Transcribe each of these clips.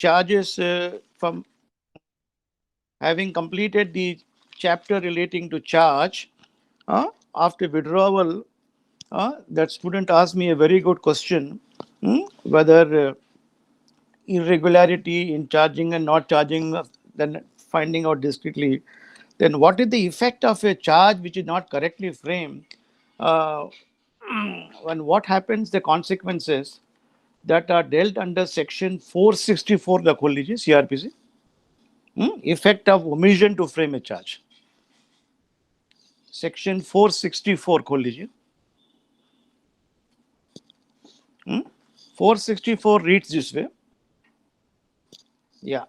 charges from having completed the chapter relating to charge, after withdrawal, that student asked me a very good question, whether irregularity in charging and not charging, then finding out discreetly, then what is the effect of a charge which is not correctly framed, uh, and what happens, the consequences that are dealt under section 464 the खोल लीजिए CRPC, effect of omission to frame a charge. Section 464 खोल लीजिए. 464 reads this way. Yeah.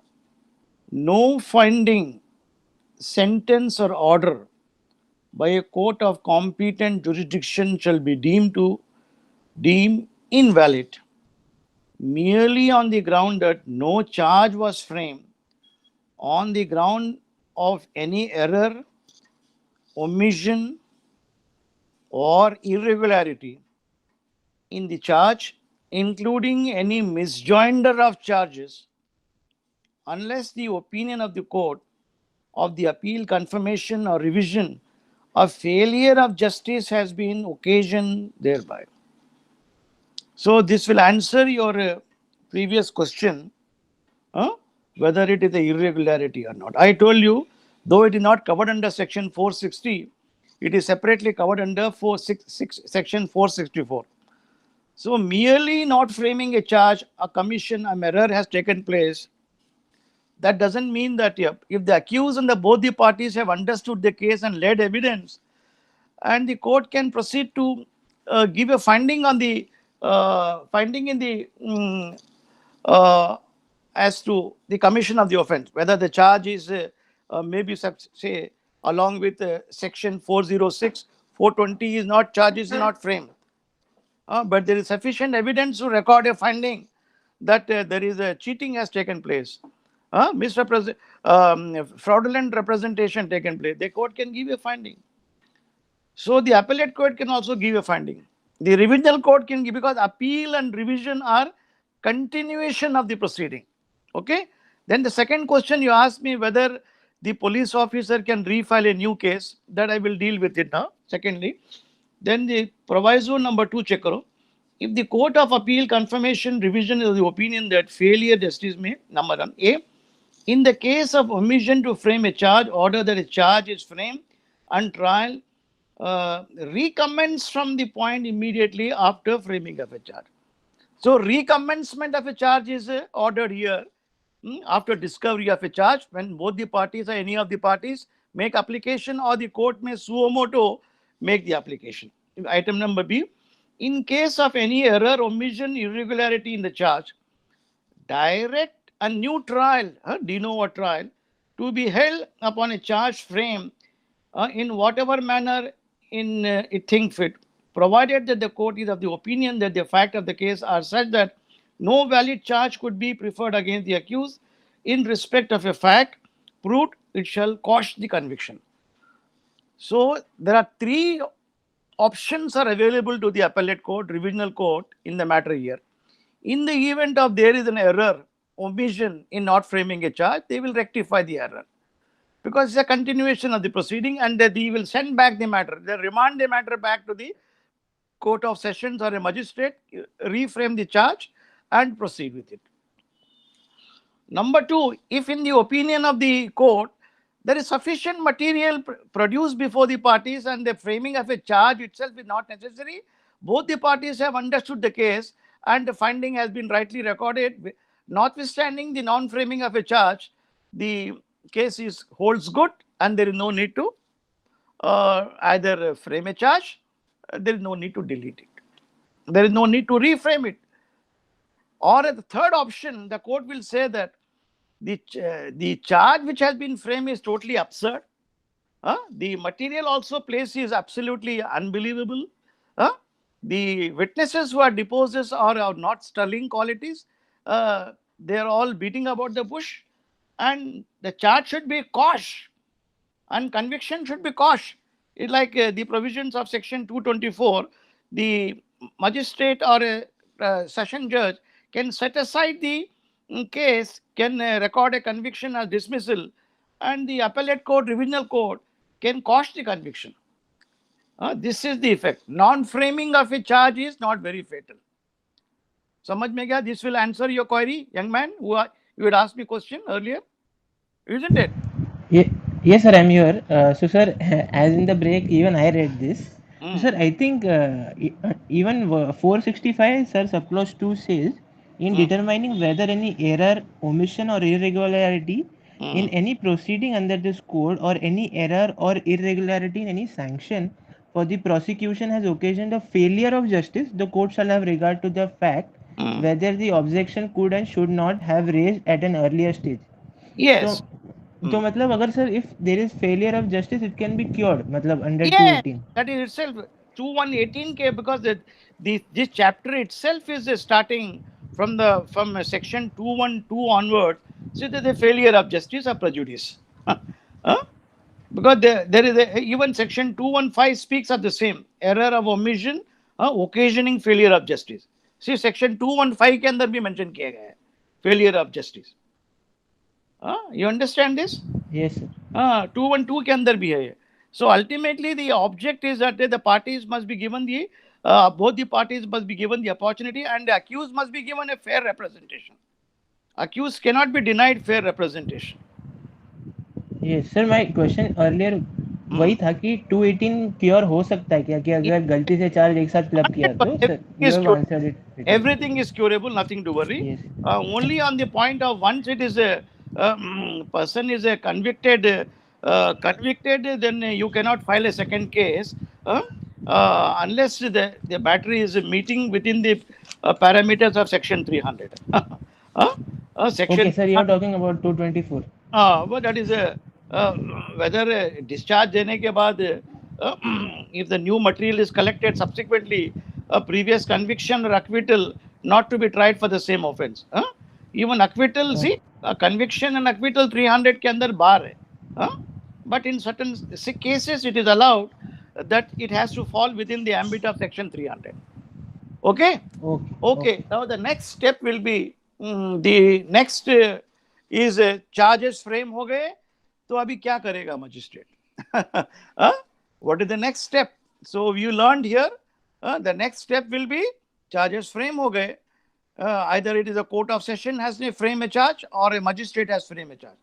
No finding, sentence or order by a court of competent jurisdiction shall be deemed invalid merely on the ground that no charge was framed on the ground of any error, omission, or irregularity in the charge, including any misjoinder of charges, unless the opinion of the court of the appeal, confirmation, or revision of failure of justice has been occasioned thereby. So this will answer your previous question, whether it is a irregularity or not. I told you, though it is not covered under section 460, it is separately covered under section 464. So merely not framing a charge, a commission, an error has taken place, that doesn't mean that if the accused and both the parties have understood the case and laid evidence, and the court can proceed to give a finding on the finding in the uh, as to the commission of the offense, whether the charge is maybe say along with section 406, 420 is not charges is not framed, but there is sufficient evidence to record a finding that there is a cheating has taken place, fraudulent representation taken place. The court can give a finding. So the appellate court can also give a finding. The revisional court can give, because appeal and revision are continuation of the proceeding. Okay. Then the second question you asked me, whether the police officer can refile a new case, that I will deal with it now. Secondly, then the proviso number 2 check karo. If the court of appeal, confirmation, revision is of the opinion that failure justice may, number 1, A, in the case of omission to frame a charge, order that a charge is framed and trial recommence from the point immediately after framing of a charge. So recommencement of a charge is ordered here, after discovery of a charge, when both the parties or any of the parties make application, or the court may suo moto make the application. Item number B, in case of any error, omission, irregularity in the charge, direct a new trial, de novo trial, to be held upon a charge frame in whatever manner it think fit, provided that the court is of the opinion that the fact of the case are such that no valid charge could be preferred against the accused in respect of a fact proved, it shall quash the conviction. So there are three options are available to the appellate court, revisional court in the matter here. In the event of there is an error, omission in not framing a charge, they will rectify the error, because it's a continuation of the proceeding, and that they will send back the matter. They remand the matter back to the court of sessions or a magistrate, reframe the charge and proceed with it. Number 2, if in the opinion of the court there is sufficient material produced before the parties and the framing of a charge itself is not necessary, both the parties have understood the case and the finding has been rightly recorded, notwithstanding the non-framing of a charge, the case holds good and there is no need to either frame a charge, there is no need to delete it, there is no need to reframe it. Or the third option, the court will say that the charge which has been framed is totally absurd. The material also placed is absolutely unbelievable. The witnesses who are deposed are not sterling qualities. They are all beating about the bush, and the charge should be quash and conviction should be quash. It's like the provisions of section 224, the magistrate or a session judge can set aside the case can record a conviction as dismissal, and the appellate court, revisional court can quash the conviction. This is the effect. Non-framing of a charge is not very fatal. समझ में गया? This will answer your query, young man, you had asked me question earlier, isn't it? Yes, sir, I'm here. So, sir, as in the break, even I read this. So, sir, I think even 465, sir, clause 2 says in determining whether any error, omission, or irregularity in any proceeding under this code or any error or irregularity in any sanction for the prosecution has occasioned a failure of justice, the court shall have regard to the fact whether the objection could and should not have raised at an earlier stage. Yes. तो मतलब अगर sir if there is failure of justice it can be cured मतलब under Yeah, 218. that is itself 2118K, because this chapter itself is starting from section 212 onward. So there's a failure of justice or prejudice. Because there is even section 215 speaks of the same error of omission occasioning failure of justice. See, section 215 के अंदर भी mention किया गया है failure of justice. You understand this? Yes, sir. 212 के अंदर भी है ये. So ultimately the object is that the parties must be given both the parties must be given the opportunity, and the accused must be given a fair representation. Accused cannot be denied fair representation. Yes, sir, my question earlier वही था कि 218 cure हो सकता है क्या कि अगर गलती से चार्ज एक साथ क्लब किया तो sir you have answered it. Everything is curable, nothing to worry. Yes. Only on the point of once it is a person is a convicted, then you cannot file a second case unless the battery is meeting within the parameters of section 300. Section Okay, sir, you are talking about 224. But that is whether discharge देने के बाद if the new material is collected subsequently, a previous conviction or acquittal not to be tried for the same offense. Even acquittal, see, a conviction and acquittal 300 के अंदर बार है. But in certain cases it is allowed that it has to fall within the ambit of section 300. Okay? Okay. Now the next step will be the next is charges frame हो गए, तो अभी क्या करेगा magistrate? What is the next step? So you learned here, the next step will be charges frame हो गए. Either it is a court of session has to frame a charge or a magistrate has to frame a charge.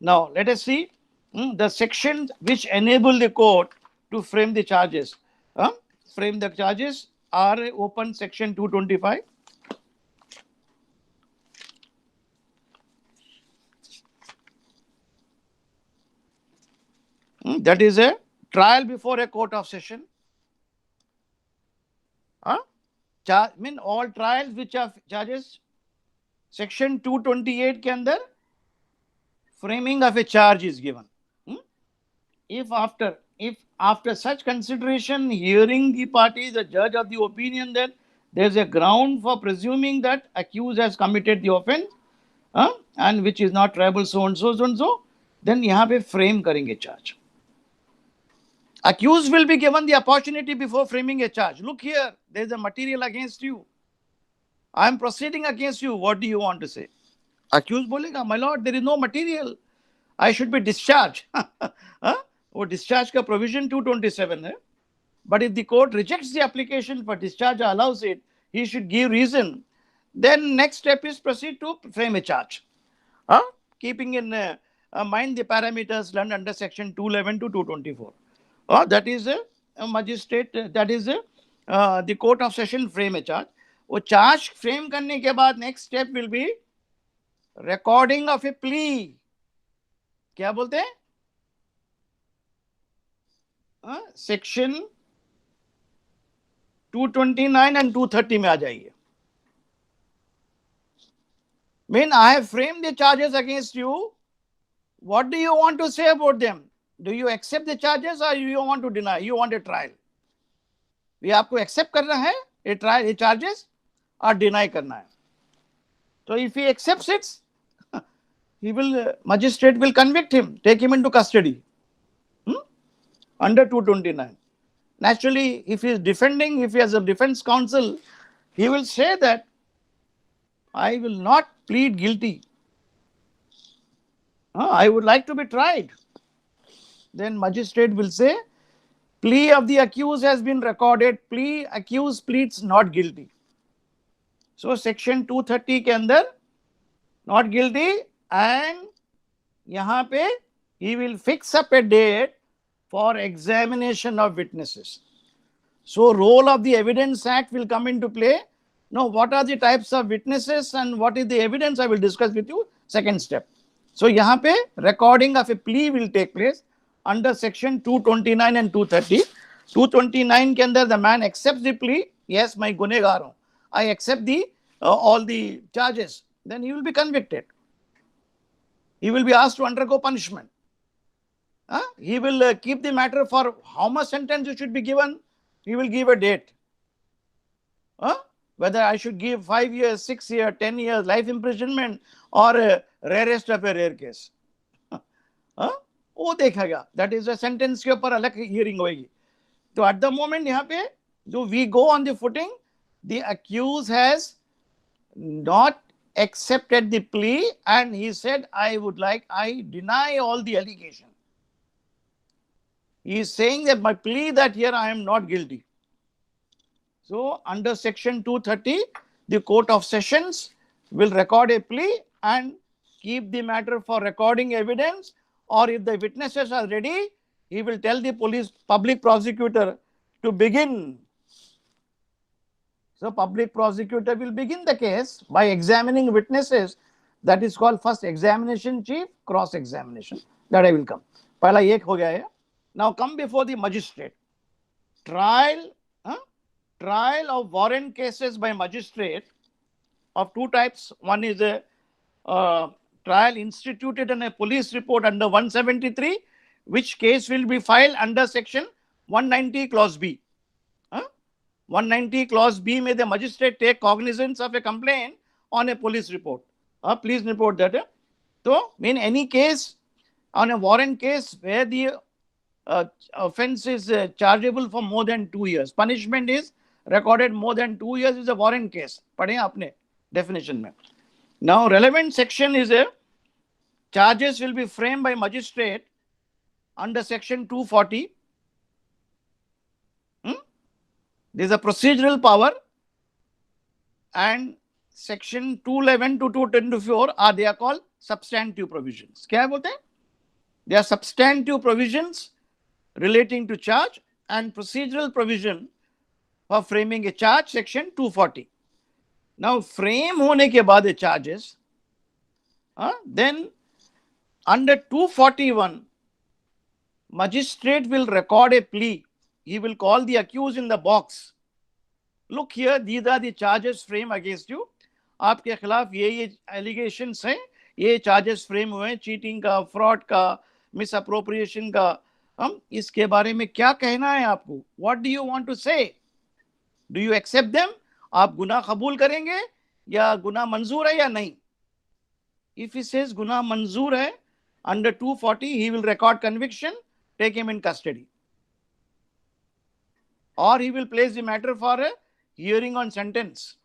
Now let us see the sections which enable the court to frame the charges. Frame the charges are open section 225. That is a trial before a court of session. Mean all trials which are charges. Section 228 के अंदर framing of a charge is given. If after such consideration, hearing the party, the judge of the opinion that there is a ground for presuming that accused has committed the offence, and which is not triable so and so, then यहाँ पे frame करेंगे charge. Accused will be given the opportunity before framing a charge. Look here, there is a material against you. I am proceeding against you. What do you want to say? Accused बोलेगा, my lord, there is no material. I should be discharged. वो discharge का provision 227 है. But if the court rejects the application for discharge or allows it, he should give reason. Then next step is proceed to frame a charge. Keeping in mind the parameters learned under section 211 to 224. That is a magistrate, that is the court of session frame a charge. वो charge frame करने के बाद next step will be recording of a plea. क्या बोलते हैं? Section 229 and 230 में आ जाइए. Mean I have framed the charges against you. What do you want to say about them? Do you accept the charges or you want to deny? You want a trial? ये आपको accept करना है a trial, a charges, or deny करना है. So if he accepts it, magistrate will convict him, take him into custody under 229. Naturally, if he is defending, if he has a defense counsel, he will say that I will not plead guilty. I would like to be tried. Then magistrate will say, plea of the accused has been recorded. Plea accused pleads not guilty. So section 230 के अंदर not guilty, and यहाँ पे he will fix up a date for examination of witnesses. So role of the Evidence Act will come into play. Now, what are the types of witnesses and what is the evidence, I will discuss with you second step. So यहाँ पे recording of a plea will take place under section 229 and 230. 229 के अंदर the man accepts the plea. Yes, मैं गुनहगार हूँ. I accept the all the charges. Then he will be convicted. He will be asked to undergo punishment. He will keep the matter for how much sentence you should be given. He will give a date. Whether I should give 5 years, 6 years, 10 years, life imprisonment, or rarest of a rare case. वो देखेगा. That is a sentence के ऊपर अलग hearing होगी. तो at the moment यहाँ पे जो we go on the footing, the accused has not accepted the plea and he said, I deny all the allegation. He is saying that my plea that here I am not guilty. So under section 230, the Court of Sessions will record a plea and keep the matter for recording evidence, or if the witnesses are ready, he will tell the public prosecutor to begin. So public prosecutor will begin the case by examining witnesses. That is called first examination chief, cross examination. That I will come. पहला एक हो गया है. Now come before the magistrate. Trial of warrant cases by magistrate of two types. One is a trial instituted on a police report under 173, which case will be filed under section 190 clause B. 190 clause B may the magistrate take cognizance of a complaint on a police report. Please report that. So, in any case, on a warrant case where the offense is chargeable for more than 2 years, punishment is recorded more than 2 years, is a warrant case. पढ़ें आपने definition में. Now, relevant section is a charges will be framed by magistrate under section 240. There is a procedural power, and section 211 to 224 they are called substantive provisions. क्या बोलते हैं? They are substantive provisions relating to charge and procedural provision for framing a charge, section 240. Now, frame होने के बाद the charges, then under 241, magistrate will record a plea. He will call the accused in the box. Look here, these are the charges framed against you. आपके खिलाफ ये allegations हैं, ये charges frame हुए हैं, cheating का, fraud का, misappropriation का. इसके बारे में क्या कहना है आपको? What do you want to say? Do you accept them? आप गुनाह कबूल करेंगे या गुनाह मंजूर है या नहीं? If he says गुनाह मंजूर है, under 240 he will record conviction, take him in custody. Or he will place the matter for a hearing on sentence.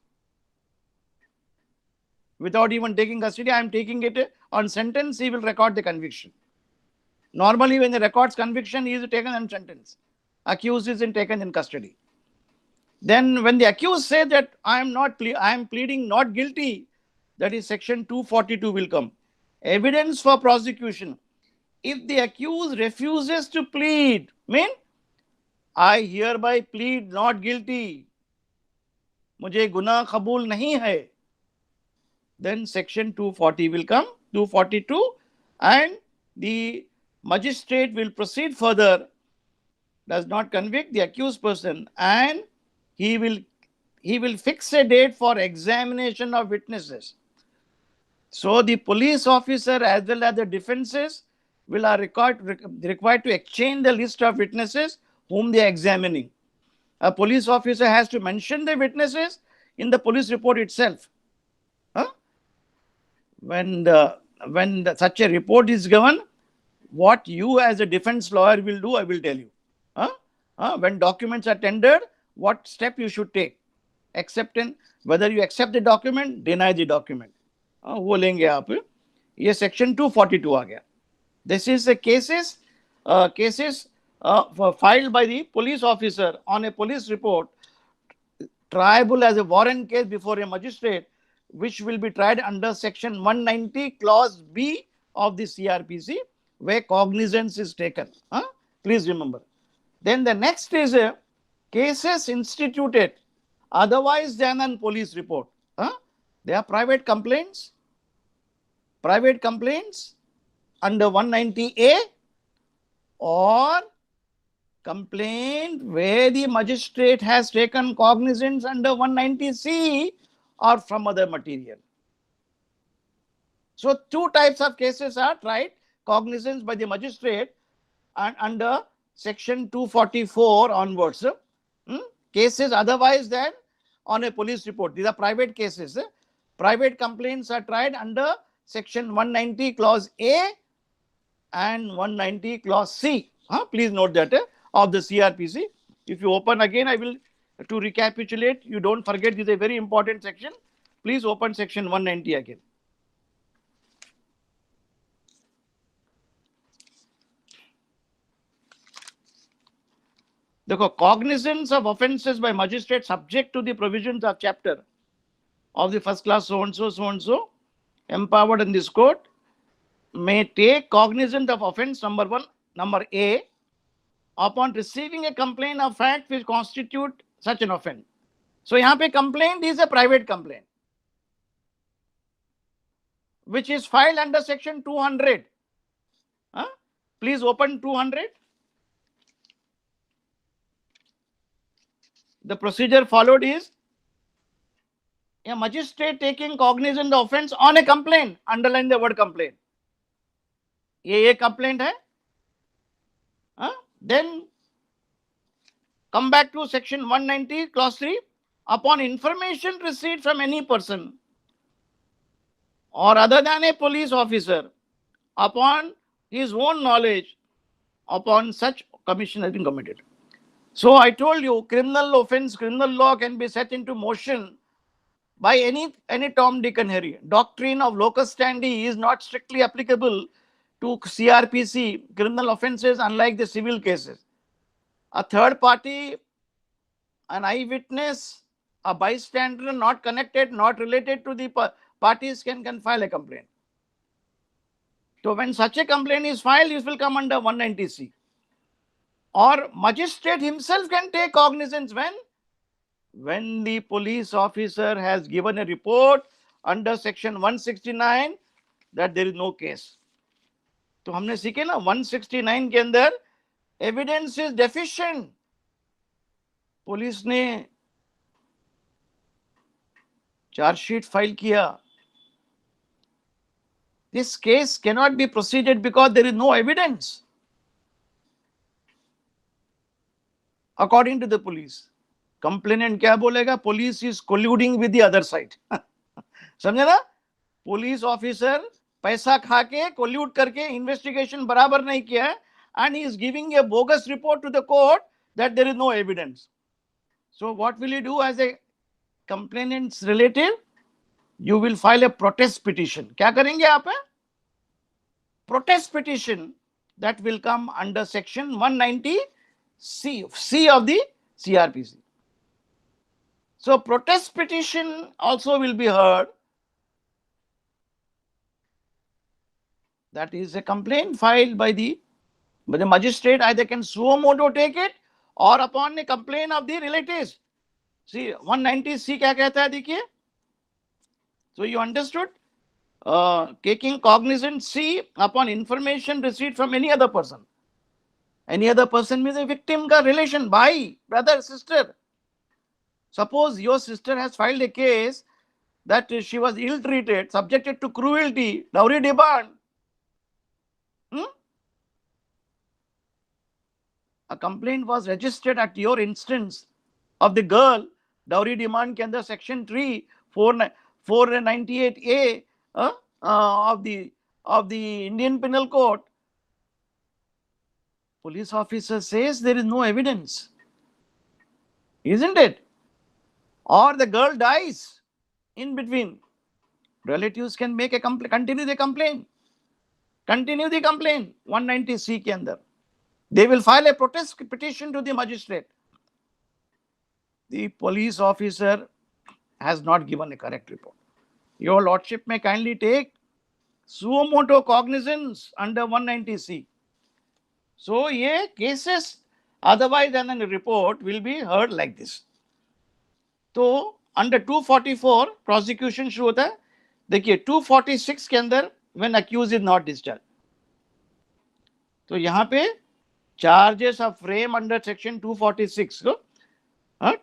Without even taking custody, I am taking it on sentence, he will record the conviction. Normally, when he records conviction, he is taken on sentence. Accused is taken in custody. Then when the accused say that I am pleading not guilty, that is section 242 will come. Evidence for prosecution. If the accused refuses to plead, mean I hereby plead not guilty, मुझे गुनाह कबूल नहीं है, then section 240 will come, 242, and the magistrate will proceed further, does not convict the accused person, and he will fix a date for examination of witnesses. So the police officer as well as the defenses will are required to exchange the list of witnesses whom they are examining. A police officer has to mention the witnesses in the police report itself. When such a report is given, what you as a defense lawyer will do, I will tell you. When documents are tendered, what step you should take. Acceptance, whether you accept the document, deny the document. वो लेंगे आप, ये section 242 आ गया. This is the cases filed by the police officer on a police report, triable as a warrant case before a magistrate, which will be tried under section 190 clause B of the CRPC, where cognizance is taken. Please remember. Then the next is cases instituted otherwise than a police report. They are private complaints under 190A, or complaint where the magistrate has taken cognizance under 190C or from other material. So two types of cases are tried: cognizance by the magistrate and under section 244 onwards. Cases otherwise than on a police report, these are private cases. Private complaints are tried under section 190 clause A and 190 clause C. Please note that of the CRPC. If you open again, I will, to recapitulate, you don't forget, this is a very important section. Please open section 190 again. देखो, cognizance of offences by magistrate subject to the provisions of chapter of the first class so and so empowered in this court may take cognizance of offence number A upon receiving a complaint of fact which constitute such an offence. So यहाँ पे complaint is a private complaint which is filed under section 200. Please open 200. The procedure followed is a magistrate taking cognizance of offence on a complaint. Underline the word complaint. ये complaint है. Then come back to section 190 clause 3. Upon information received from any person or other than a police officer, upon his own knowledge, upon such commission has been committed. So I told you, criminal offence, criminal law can be set into motion by any Tom, Dick and Harry. Doctrine of locus standi is not strictly applicable to CRPC criminal offences, unlike the civil cases. A third party, an eyewitness, a bystander not connected, not related to the parties can file a complaint. So when such a complaint is filed, it will come under 190C. Or magistrate himself can take cognizance when the police officer has given a report under section 169 that there is no case. तो हमने सीखे ना 169 के अंदर evidence is deficient, police ने chargesheet file किया, this case cannot be proceeded because there is no evidence according to the police. Complainant क्या बोलेगा? Police is colluding with the other side. समझे ना? पुलिस ऑफिसर पैसा खा के कोल्यूट करके इन्वेस्टिगेशन बराबर नहीं किया है, and he is giving a bogus report to the court that there is no evidence. So what will you do as a complainant's relative? You will file a protest petition. क्या करेंगे आप? Protest petition that will come under section 190C of the CRPC. So protest petition also will be heard. That is a complaint filed by the magistrate, either can suo modo take it or upon a complaint of the relatives. See, 190C क्या कहता है देखिए. So you understood? Taking cognizance C upon information received from any other person. Any other person means a victim का relation, bhai, brother, sister. Suppose your sister has filed a case that she was ill-treated, subjected to cruelty, dowry demand. A complaint was registered at your instance of the girl, dowry demand के अंदर section 3, 498A of the Indian Penal Code. Police officer says there is no evidence, isn't it? Or the girl dies in between. relatives can make a complaint, continue the complaint, 190C के अंदर. They will file a protest petition to the magistrate. The police officer has not given a correct report. Your lordship may kindly take suo motu cognizance under 190C. So ये cases otherwise than a report will be heard like this. तो under 244 prosecution शुरू होता है. देखिए 246 के अंदर when accused is not discharge, तो यहाँ पे charges of frame under section 246 को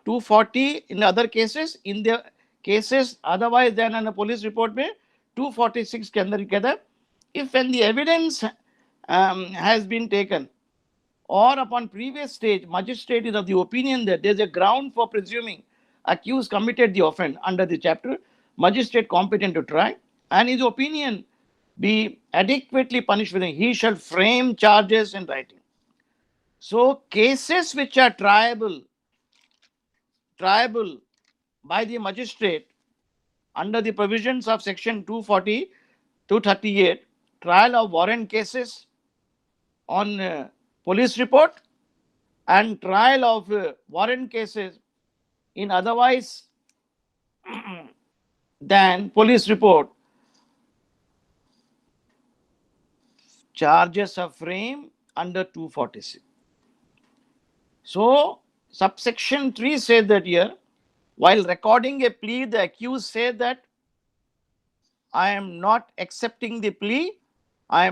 240 in other cases, in the cases otherwise then an police report में 246 के अंदर कहता है if when the evidence has been taken or upon previous stage magistrate is of the opinion that there is a ground for presuming accused committed the offence under the chapter, magistrate competent to try, and his opinion be adequately punished with him, he shall frame charges in writing. So cases which are triable by the magistrate under the provisions of section 240 238, trial of warrant cases on police report and trial of warrant cases in otherwise than police report, charges of frame under 246. So subsection 3 says that here, while recording a plea, the accused said that I am not accepting the plea, I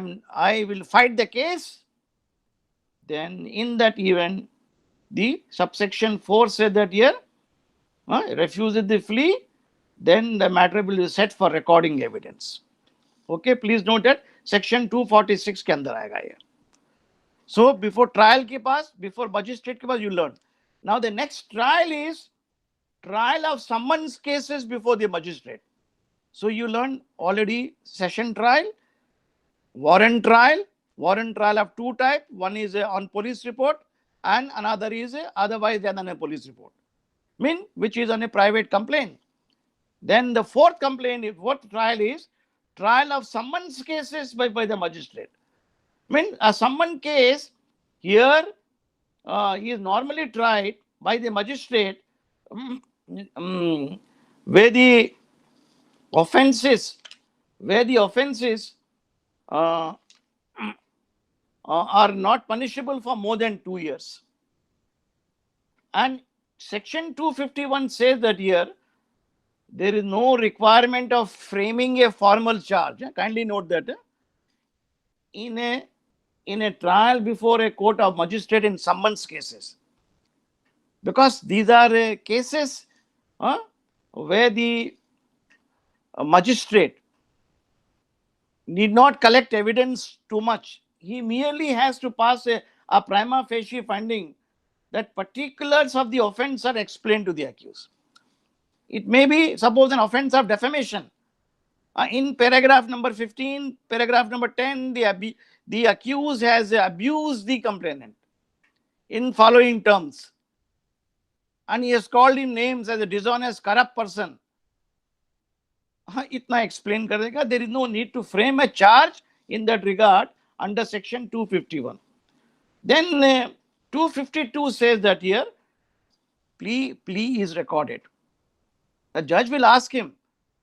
will fight the case. Then in that event, the subsection 4 said that here, refuses the plea, then the matter will be set for recording evidence. Okay, please note that section 246 के अंदर आएगा ये. So before trial के पास, before magistrate के पास, you learn. Now the next trial is trial of summons cases before the magistrate. So you learn already session trial, warrant trial of two types. One is on police report and another is otherwise than on a police report, which is on a private complaint. Then the fourth trial is trial of summons cases by the magistrate. A summon case here is normally tried by the magistrate where the offenses are not punishable for more than 2 years. And section 251 says that here there is no requirement of framing a formal charge. Kindly note that in a trial before a court of magistrate in summons cases, because these are cases where the magistrate need not collect evidence too much. He merely has to pass a prima facie finding that particulars of the offense are explained to the accused. It may be, suppose, an offense of defamation. In paragraph number 15, paragraph number 10, the accused has abused the complainant in following terms, and he has called him names as a dishonest, corrupt person. Itna explain kardega. There is no need to frame a charge in that regard under section 251. Then 252 says that here plea is recorded. The judge will ask him,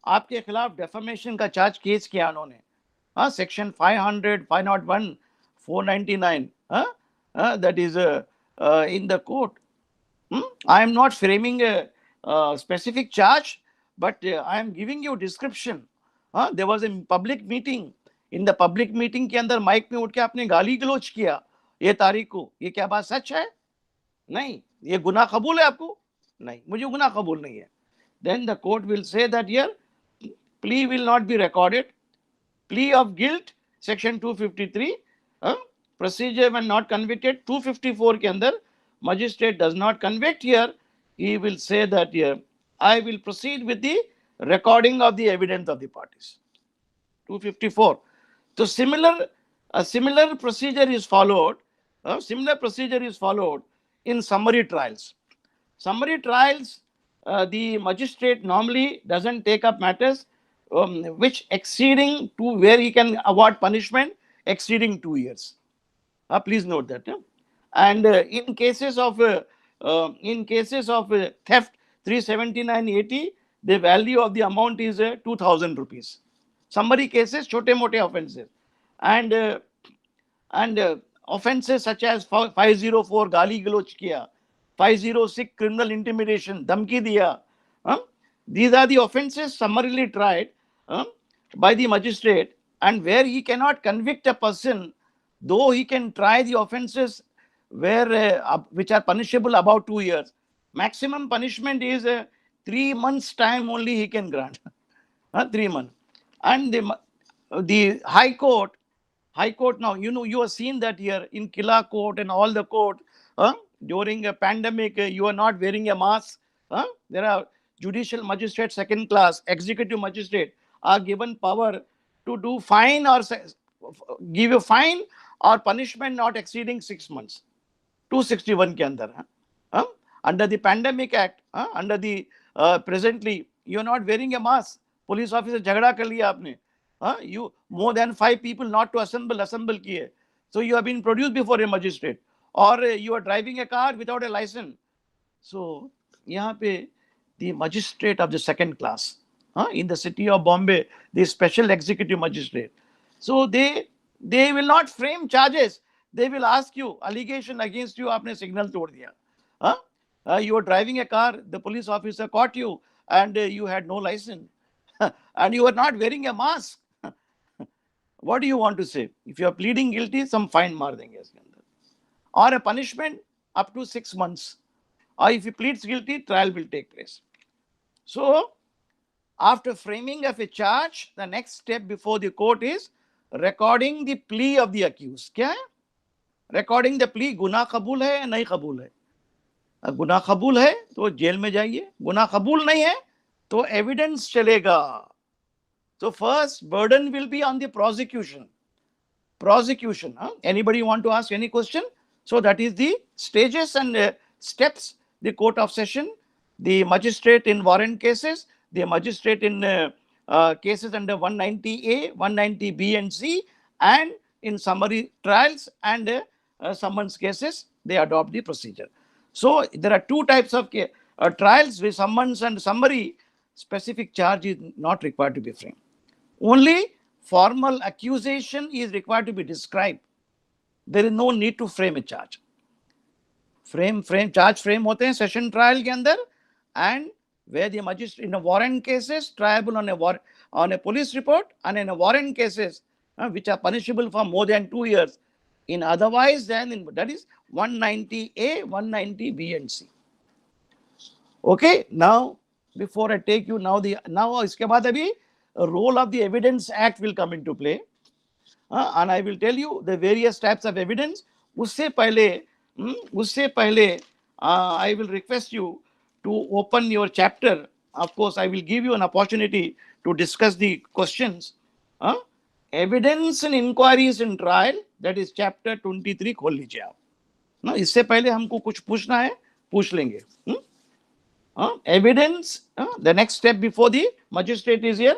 आपके खिलाफ defamation का charge case किया उन्होंने, section 500, 501, 499, that is in the court. I am not framing a specific charge, but I am giving you description. There was a public meeting. In the public meeting के अंदर mic में उठ के आपने गाली गलोच किया ये तारीख को, ये क्या बात सच है? नहीं. ये गुनाह कबूल है आपको? नहीं, मुझे गुनाह कबूल नहीं है. Then the court will say that here plea will not be recorded. Plea of guilt, section 253, procedure when not convicted. 254 के अंदर magistrate does not convict here. He will say that here I will proceed with the recording of the evidence of the parties. 254. So a similar procedure is followed. In summary trials. Summary trials, the magistrate normally doesn't take up matters which exceeding to where he can award punishment exceeding 2 years. Please note that. And in cases of theft 379.80, the value of the amount is 2,000 rupees. Summary cases, chote mote offenses, and offenses such as 504 गाली गलोच किया, 506 criminal intimidation, धमकी दिया. These are the offenses summarily tried by the magistrate, and where he cannot convict a person, though he can try the offenses which are punishable about 2 years. Maximum punishment is 3 months time only he can grant. 3 months. And the High Court now, you have seen that here in Kila Court and all the court, during a pandemic, you are not wearing a mask. There are judicial magistrate, second class, executive magistrate are given power to do fine or give a fine or punishment not exceeding 6 months. 261 के अंदर. Under the Pandemic Act, under the presently, you are not wearing a mask. Police officer झगड़ा कर लिया आपने. You more than 5 people not to assemble kiye. So you have been produced before a magistrate, or you are driving a car without a license. So यहाँ पे the magistrate of the second class in the city of Bombay, the special executive magistrate. So they will not frame charges. They will ask you allegation against you. आपने signal तोड़ दिया. You are driving a car. The police officer caught you, and you had no license, and you are not wearing a mask. What do you want to say? If you are pleading guilty, some fine मार देंगे इसके अंदर, or a punishment up to 6 months. Or if he pleads guilty, trial will take place. So, after framing of a charge, the next step before the court is recording the plea of the accused. क्या है? Recording the plea. गुनाह कबूल है या नहीं कबूल है? गुनाह कबूल है तो जेल में जाइए, गुनाह कबूल नहीं है तो एविडेंस चलेगा. So first burden will be on the prosecution. Anybody want to ask any question? So that is the stages and steps. The court of session, the magistrate in warrant cases, the magistrate in cases under 190A, 190B and C, and in summary trials and summons cases, they adopt the procedure. So there are two types of trials with summons and summary. Specific charge is not required to be framed. Only formal accusation is required to be described. There is no need to frame a charge. Charge frame होते हैं session trial के अंदर, and where the magistrate in a warrant cases triable on a police report, and in a warrant cases which are punishable for more than 2 years. In otherwise, then that is 190A, 190B and C. Okay, now before I take you now इसके बाद अभी role of the Evidence Act will come into play, and I will tell you the various types of evidence. उससे पहले I will request you to open your chapter. Of course, I will give you an opportunity to discuss the questions. Evidence and inquiries in trial, that is chapter 23. खोल लीजिए आप ना. इससे पहले हमको कुछ पूछना है, पूछ लेंगे. Evidence, the next step before the magistrate is here.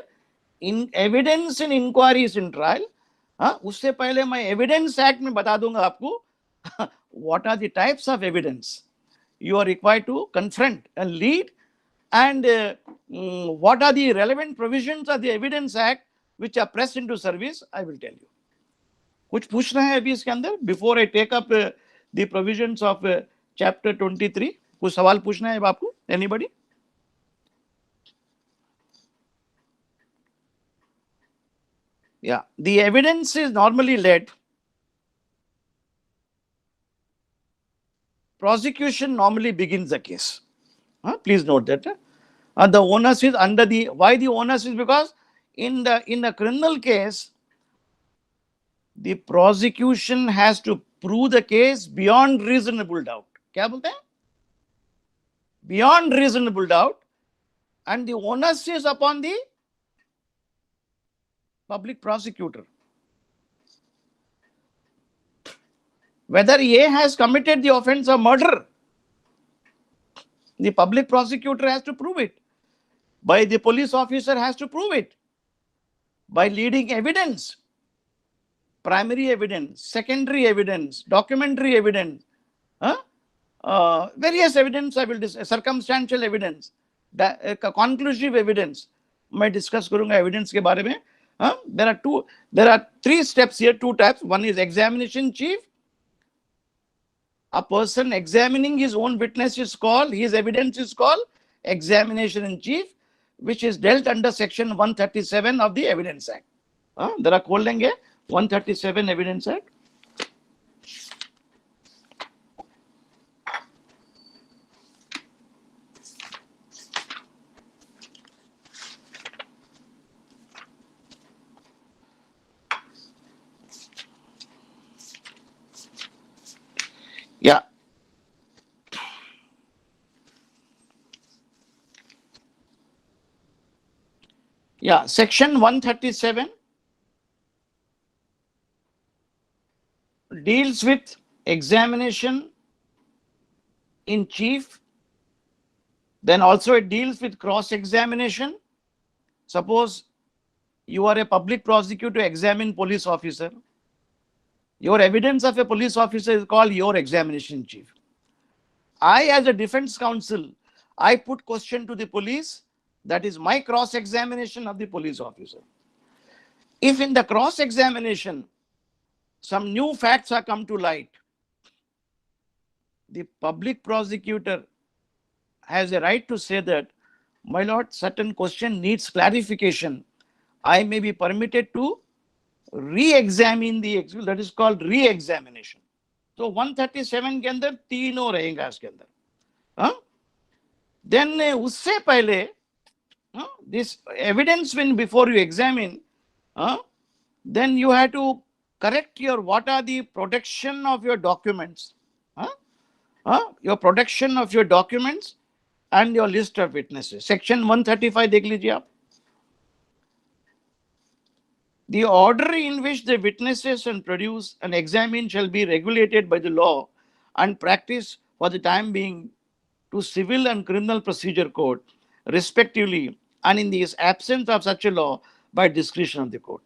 In evidence and inquiries in trial, उससे पहले मैं Evidence Act में बता दूंगा आपको what are the types of evidence you are required to confront and lead, and what are the relevant provisions of the Evidence Act which are pressed into service. I will tell you. कुछ पूछना है अभी इसके अंदर before I take up the provisions of chapter 23. कुछ सवाल पूछना है आपको? Anybody? Yeah, the evidence is normally led. Prosecution normally begins the case. Please note that. The onus is under the. Why the onus is? Because in a criminal case, the prosecution has to prove the case beyond reasonable doubt. क्या बोलते हैं? Beyond reasonable doubt, and the onus is upon the public prosecutor. Whether A has committed the offense of murder, the public prosecutor has to prove it. By the police officer has to prove it. by leading evidence, primary evidence, secondary evidence, documentary evidence, various evidence I will discuss, circumstantial evidence, conclusive evidence. मैं discuss करूंगा evidence के बारे में. There are three steps here, two types. One is examination chief. A person examining his own witness is called, his evidence is called examination in chief, which is dealt under section 137 of the Evidence Act. जरा खोल लेंगे 137 Evidence Act. Yeah. Yeah, section 137 deals with examination in chief. Then also it deals with cross-examination. Suppose you are a public prosecutor to examine police officer. Your evidence of a police officer is called your examination in chief. I, as a defense counsel, I put question to the police. That is my cross-examination of the police officer. If in the cross-examination some new facts are come to light, the public prosecutor has a right to say that, my lord, certain question needs clarification. I may be permitted to re-examine the, that is called re-examination. तो 137 के अंदर तीनों रहेगा इसके अंदर. Then उससे पहले this evidence, when before you examine, then you have to correct your what are the protection of your documents, your protection of your documents and your list of witnesses. Section 135 देख लीजिए आप. The order in which the witnesses and produce and examine shall be regulated by the law and practice for the time being to civil and criminal procedure code, respectively, and in the absence of such a law, by discretion of the court.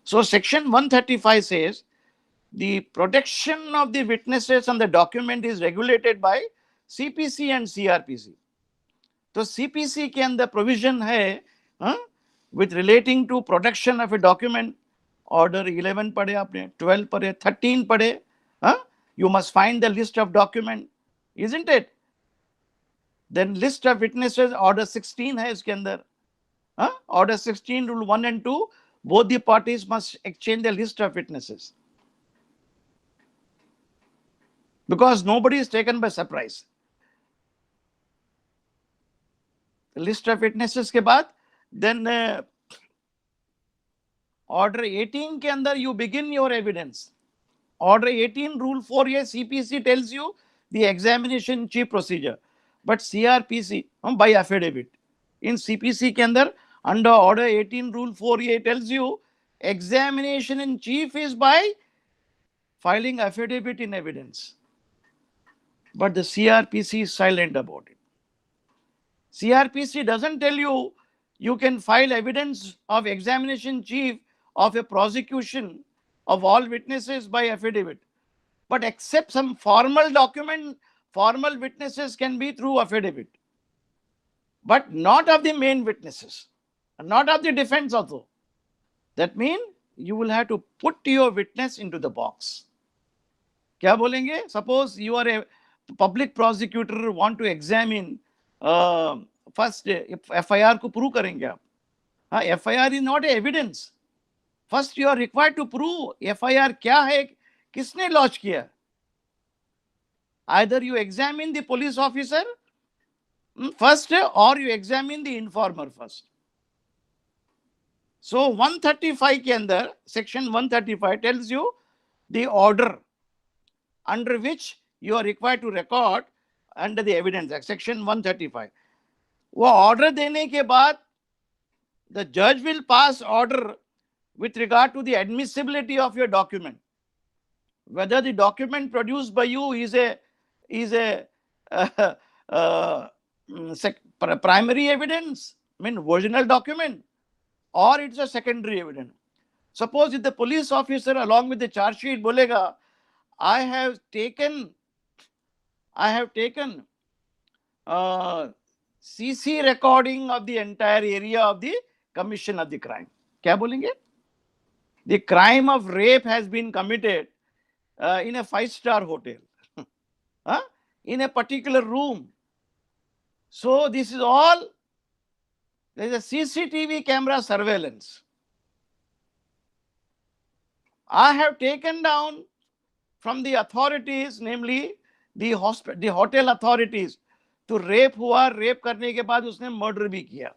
So section 135 says the protection of the witnesses and the document is regulated by CPC and CRPC. तो CPC के अंदर provision है with relating to protection of a document. Order 11 पढ़े आपने, 12 पढ़े, 13 पढ़े. You must find the list of document, isn't it? Then list of witnesses, order 16 है इसके अंदर. Order 16, rule 1 and 2, both the parties must exchange the list of witnesses. Because nobody is taken by surprise. The list of witnesses के बाद, then order 18 के अंदर you begin your evidence. Order 18, rule 4 ये CPC tells you the examination chief procedure. But CRPC by affidavit. In CPC के अंदर under order 18, rule 4 ये tells you examination in chief is by filing affidavit in evidence. But the CRPC is silent about it. CRPC doesn't tell you you can file evidence of examination chief of a prosecution of all witnesses by affidavit. But except some formal document, formal witnesses can be through affidavit. But not of the main witnesses, not of the defense also. That means you will have to put your witness into the box. क्या बोलेंगे? Suppose you are a public prosecutor want to examine first FIR को prove करेंगे आप. FIR is not evidence. First you are required to prove FIR क्या है, किसने lodge किया. Either you examine the police officer first or you examine the informer first. So 135 के अंदर, section 135 tells you the order under which you are required to record under the Evidence Act, section 135. वो order देने के बाद the judge will pass order with regard to the admissibility of your document. Whether the document produced by you is a primary evidence, I mean original document, or it's a secondary evidence. Suppose if the police officer along with the charge sheet bolega, I have taken CC recording of the entire area of the commission of the crime. क्या बोलेंगे? The crime of rape has been committed in a 5-star hotel, in a particular room. So this is all, there is a CCTV camera surveillance. I have taken down from the authorities, namely the hotel authorities, to rape हुआ, rape करने के बाद उसने murder भी किया.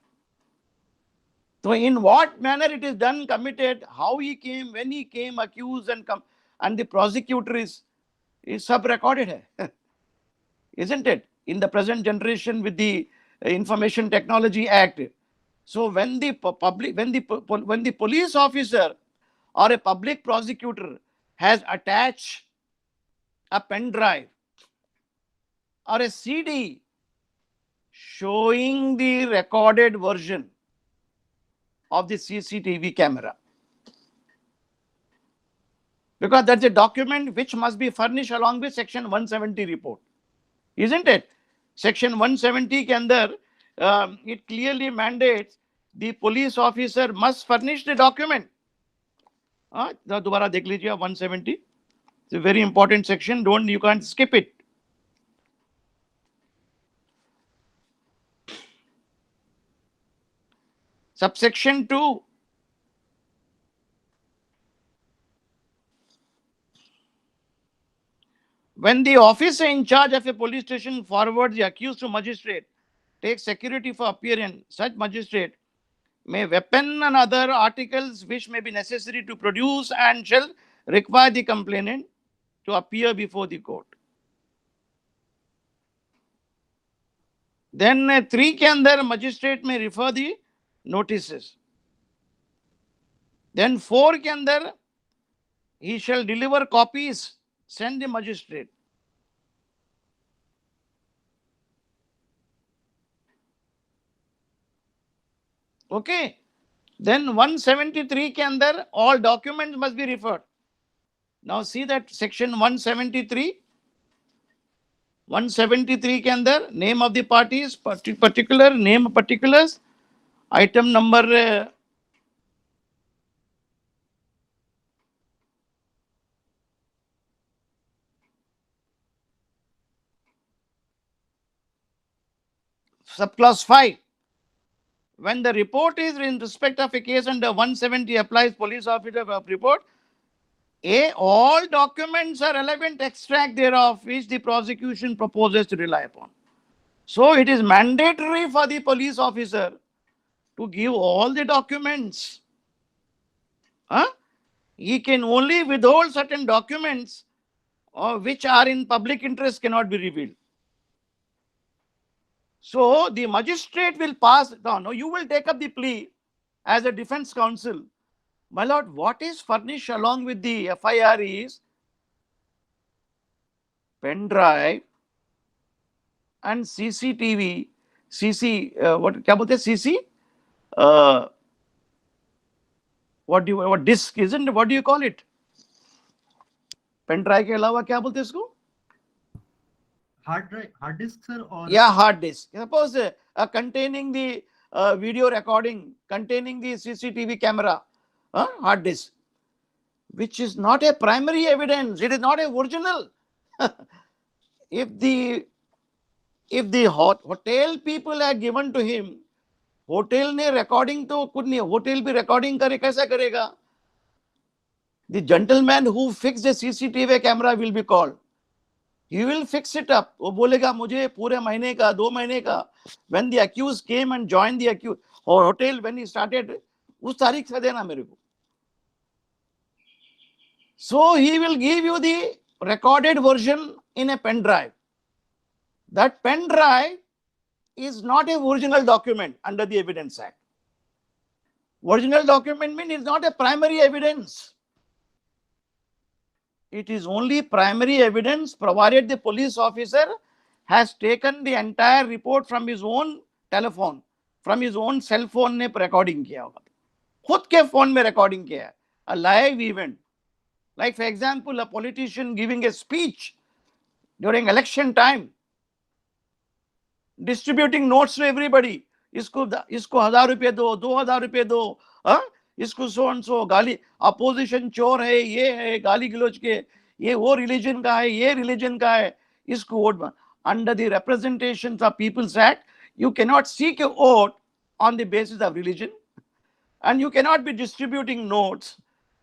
So in what manner it is done, committed, how he came, when he came, accused and the prosecutor is sub recorded hai. Isn't it? In the present generation with the Information Technology Act. So when the police officer or a public prosecutor has attached a pen drive or a CD showing the recorded version of the CCTV camera, because that's a document which must be furnished along with section 170 report, isn't it? Section 170 के अंदर it clearly mandates the police officer must furnish the document. दोबारा देख लीजिए 170. It's a very important section. You can't skip it. Subsection 2. When the officer in charge of a police station forwards the accused to magistrate, takes security for appearance, such magistrate may weapon and other articles which may be necessary to produce and shall require the complainant to appear before the court. Then 3 के अंदर magistrate may refer the notices. Then 4 के अंदर he shall deliver copies, send the magistrate. Okay. Then 173 के अंदर all documents must be referred. Now see that section 173. 173 के अंदर name of the parties, particular name particulars, item number subclause 5. When the report is in respect of a case under 170 applies police officer of report, all documents are relevant extract thereof which the prosecution proposes to rely upon. So it is mandatory for the police officer to give all the documents. He can only withhold certain documents which are in public interest, cannot be revealed. So the magistrate will pass down. Now you will take up the plea as a defense counsel. My lord, what is furnished along with the FIR is pen drive and CCTV, what CC? What disk, isn't it? What do you call it? Pen drive के अलावा क्या बोलते हैं इसको? hard disk, sir, or yeah, hard disk. Suppose containing the video recording, containing the CCTV camera, hard disk, which is not a primary evidence. It is not a original. If the hotel people are given to him, hotel ने recording तो कुछ नहीं, hotel भी recording करे, कैसा करेगा? The gentleman who fixed the CCTV camera will be called. He will fix it up. वो बोलेगा मुझे पूरे महीने का, 2 महीने का, when the accused came and joined the accused hotel, when he started, उस तारीख से देना मेरे को. So he will give you the recorded version in a pen drive. That pen drive is not a original document under the Evidence Act. Original document means it's not a primary evidence. It is only primary evidence provided the police officer has taken the entire report from his own telephone, from his own cell phone ने recording किया होगा. खुद के phone में recording किया है, a live event, like for example a politician giving a speech during election time, distributing notes to everybody, इसको 1,000 रुपए दो, 2,000 रुपए दो, हाँ, इसको सो एंड सो, गाली, अपोजिशन चोर है, ये है, गाली गलोच के, ये वो रिलीजन का है, ये रिलीजन का है, इसको vote, under the representation of people's act you cannot seek a vote on the basis of religion, and you cannot be distributing notes,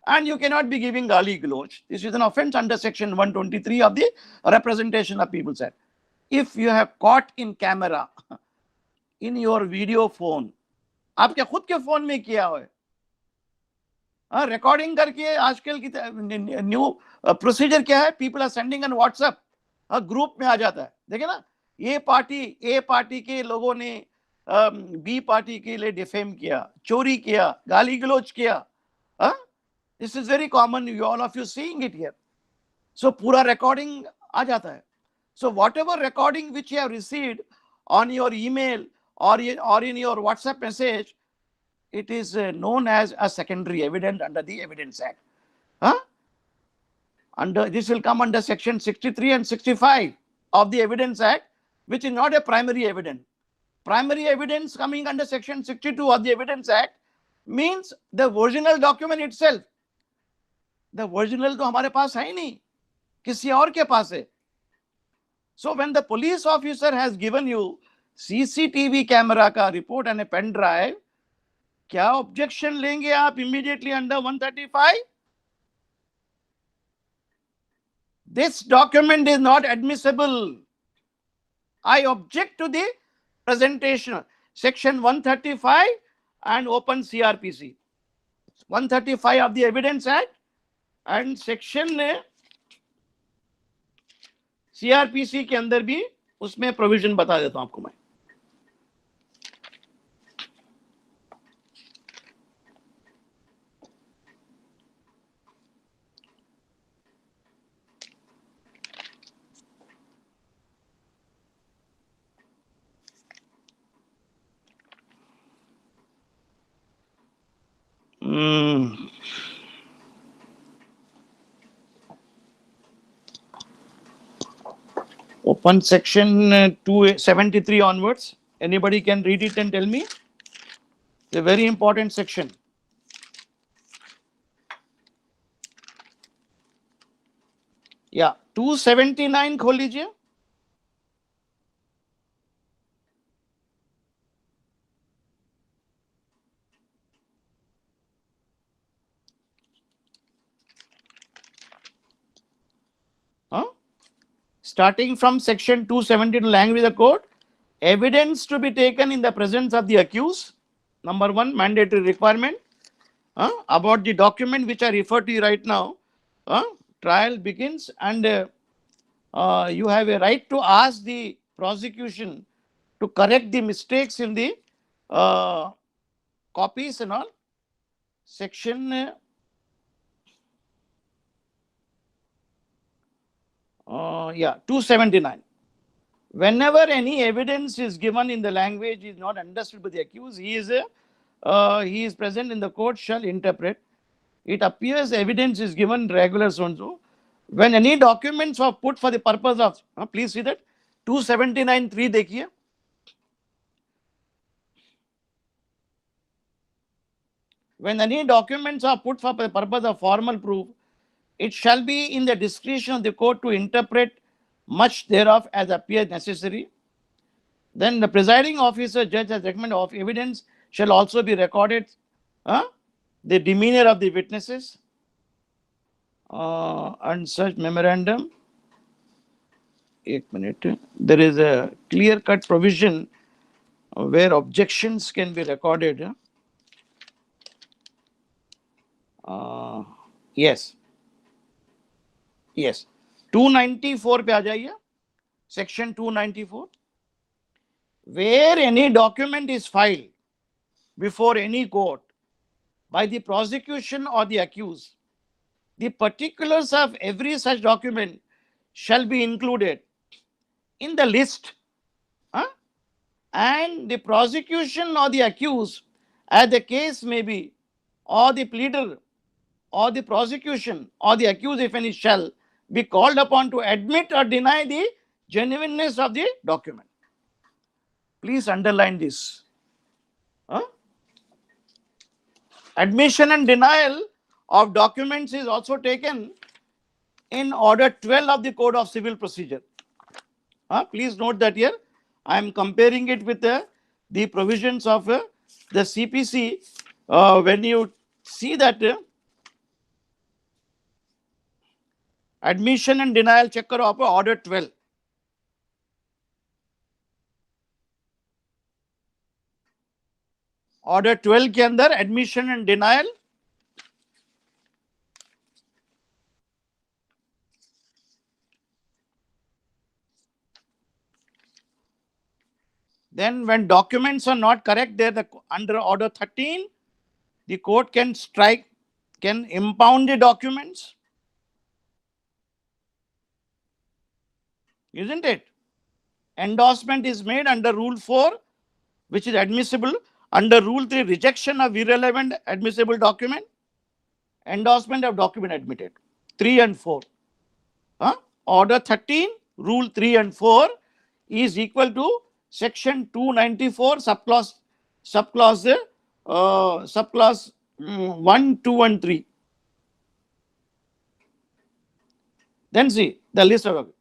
and you cannot be giving gali galoch. This is an offense under section 123 of the Representation of People's Act. If you have caught in camera in your video phone, आपके खुद के phone में किया हो, recording करके, आजकल की new procedure क्या है, people are sending on WhatsApp, group में आ जाता है, देखे ना, ये पार्टी, ए पार्टी के लोगों ने बी पार्टी के लिए डिफेम किया, चोरी किया, गाली गलोच किया, this is very common, you all of you seeing it here, so पूरा रिकॉर्डिंग आ जाता है. So whatever recording which you have received on your email or in your WhatsApp message, it is known as a secondary evidence under the Evidence Act. Under this will come under section 63 and 65 of the Evidence Act, which is not a primary evidence. Primary evidence coming under section 62 of the Evidence Act means the original document itself. The original तो हमारे पास है ही नहीं, किसी और के पास है. So when the police officer has given you CCTV camera का report and a pen drive, क्या objection लेंगे आप immediately under 135? This document is not admissible. I object to the presentation. Section 135 and open CRPC. 135 of the Evidence Act and section CrPC के अंदर भी उसमें provision बता देता हूं आपको मैं. Open section 273 onwards. Anybody can read it and tell me? It's a very important section. Yeah, 279 खोल लीजिए. Starting from section 270 to language of the code, evidence to be taken in the presence of the accused. Number one, mandatory requirement. About the document which I refer to you right now, trial begins and you have a right to ask the prosecution to correct the mistakes in the copies and all. Section 279. Whenever any evidence is given in the language is not understood by the accused, he is present in the court shall interpret. It appears evidence is given regular so and so. When any documents are put for the purpose of, please see that 279(3) देखिए. When any documents are put for the purpose of formal proof, it shall be in the discretion of the court to interpret much thereof as appears necessary. Then the presiding officer, judge, as recommended of evidence shall also be recorded the demeanor of the witnesses and such memorandum. 1 minute. There is a clear-cut provision where objections can be recorded. Yes. 294 पे आ जाइए. Section 294. Where any document is filed before any court by the prosecution or the accused, the particulars of every such document shall be included in the list, and the prosecution or the accused, as the case may be, or the pleader or the prosecution or the accused, if any, shall be called upon to admit or deny the genuineness of the document. Please underline this. Huh? Admission and denial of documents is also taken in Order 12 of the Code of Civil Procedure. Please note that here I am comparing it with the provisions of the CPC. When you see that admission and denial check करो आप Order 12. Order 12 के अंदर admission and denial then when documents are not correct there, under Order 13, the court can strike, can impound the documents. Isn't it? Endorsement is made under Rule 4, which is admissible. Under Rule 3, rejection of irrelevant admissible document. Endorsement of document admitted. 3 and 4. Order 13, Rule 3 and 4 is equal to Section 294, subclause 1, 2 and 3. Then see, the list of